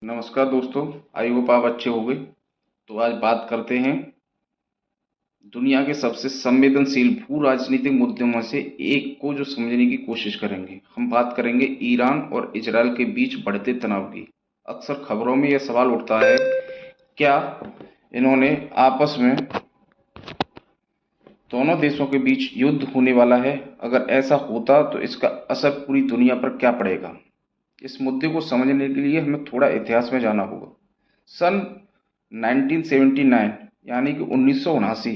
नमस्कार दोस्तों, I hope आप अच्छे होंगे। तो आज बात करते हैं दुनिया के सबसे संवेदनशील भू राजनीतिक मुद्दों में से एक को जो समझने की कोशिश करेंगे। हम बात करेंगे ईरान और इजरायल के बीच बढ़ते तनाव की। अक्सर खबरों में यह सवाल उठता है, क्या इन्होंने आपस में दोनों देशों के बीच युद्ध होने वाला है? अगर ऐसा होता तो इसका असर पूरी दुनिया पर क्या पड़ेगा? इस मुद्दे को समझने के लिए हमें थोड़ा इतिहास में जाना होगा। सन 1979 यानी कि 1979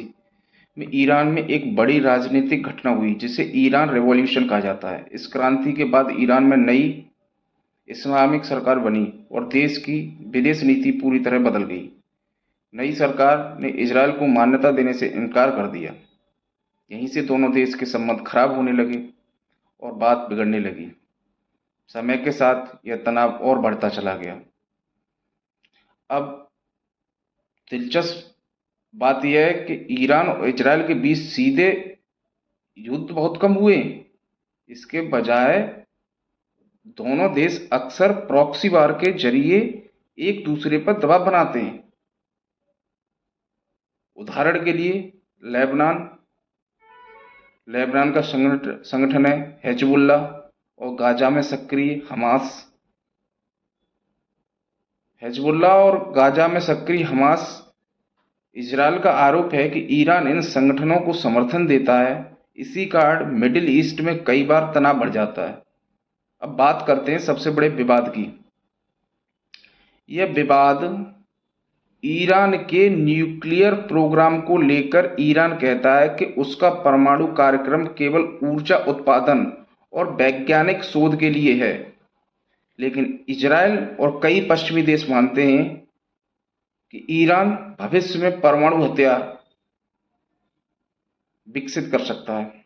में ईरान में एक बड़ी राजनीतिक घटना हुई जिसे ईरान रेवोल्यूशन कहा जाता है। इस क्रांति के बाद ईरान में नई इस्लामिक सरकार बनी और देश की विदेश नीति पूरी तरह बदल गई। नई सरकार ने इजरायल को मान्यता देने से इनकार कर दिया। यहीं से दोनों देश के संबंध खराब होने लगे और बात बिगड़ने लगी। समय के साथ यह तनाव और बढ़ता चला गया। अब दिलचस्प बात यह है कि ईरान और इजरायल के बीच सीधे युद्ध बहुत कम हुए। इसके बजाय दोनों देश अक्सर प्रॉक्सी वार के जरिए एक दूसरे पर दबाव बनाते हैं। उदाहरण के लिए लेबनान का संगठन है हिजबुल्लाह और गाजा में सक्रिय हमास। इजरायल का आरोप है कि ईरान इन संगठनों को समर्थन देता है। इसी कारण मिडिल ईस्ट में कई बार तनाव बढ़ जाता है। अब बात करते हैं सबसे बड़े विवाद की। यह विवाद ईरान के न्यूक्लियर प्रोग्राम को लेकर। ईरान कहता है कि उसका परमाणु कार्यक्रम केवल ऊर्जा उत्पादन और वैज्ञानिक शोध के लिए है, लेकिन इजरायल और कई पश्चिमी देश मानते हैं कि ईरान भविष्य में परमाणु हथियार विकसित कर सकता है।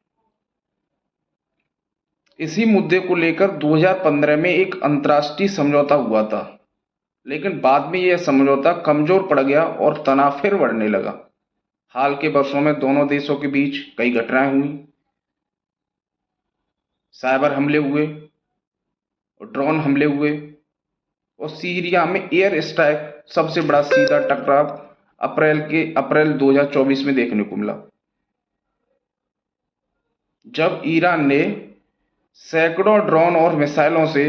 इसी मुद्दे को लेकर 2015 में एक अंतर्राष्ट्रीय समझौता हुआ था, लेकिन बाद में यह समझौता कमजोर पड़ गया और तनाव फिर बढ़ने लगा। हाल के वर्षों में दोनों देशों के बीच कई घटनाएं हुई। साइबर हमले हुए और ड्रोन हमले हुए और सीरिया में एयर स्ट्राइक सबसे बड़ा सीधा टकराव अप्रैल 2024 में देखने को मिला, जब ईरान ने सैकड़ों ड्रोन और मिसाइलों से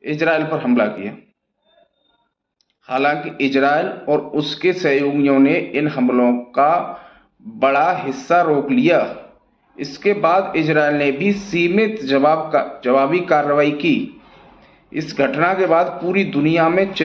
इजरायल पर हमला किया। हालांकि इजरायल और उसके सहयोगियों ने इन हमलों का बड़ा हिस्सा रोक लिया। इसके बाद इजरायल ने भी सीमित जवाबी कार्रवाई की। इस घटना के बाद पूरी दुनिया में